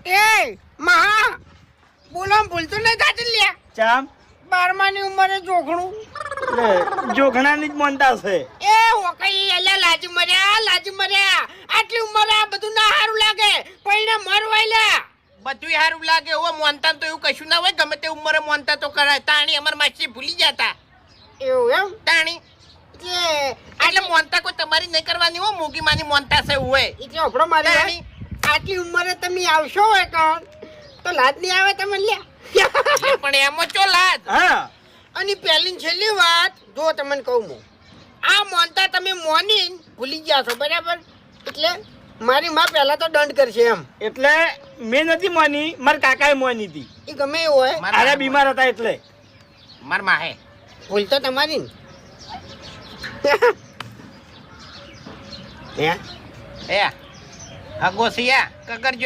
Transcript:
એ મહા બોલો ભૂલતું નહીં થાતું લ્યા. ચામ 12માની ઉંમરે જોખણું એટલે જોગણાની જ મોનતા છે. એ ઓકઈ એલા લાજી મર્યા આટલી ઉંમરે આ બધું ના સારું લાગે પૈણા મરવાયલા બધું સારું લાગે ઓ મોનતા તો એવું કશું ના હોય ગમે તે ઉંમરે મોનતા તો કરાય તાણી અમાર માસી ભૂલી જતા એવું એમ તાણી એટલે મોનતા કોઈ તમારી નહીં કરવાની હો મોગી માની મોનતા છે હોય એટલે આપણો મારી તાણી આટલી ઉંમરે તમે આવશો હોય કાં તો લાજ નહીં આવે તમે લ્યા પણ એમાં ચો લાજ હા અને પહેલી ને છેલ્લી વાત જો તમને કહું હું આ મોનતા તમે મોની ભૂલી ગયા છો બરાબર એટલે મારી માં પહેલા તો દંડ કરશે એમ એટલે મેં નથી મોની મારા કાકાએ મોની હતી. એ ગમે એવું હોય અરે બીમાર હતા એટલે માર માહે ભૂલ તો તમારી ને હે એ હગો સિયા કગરજો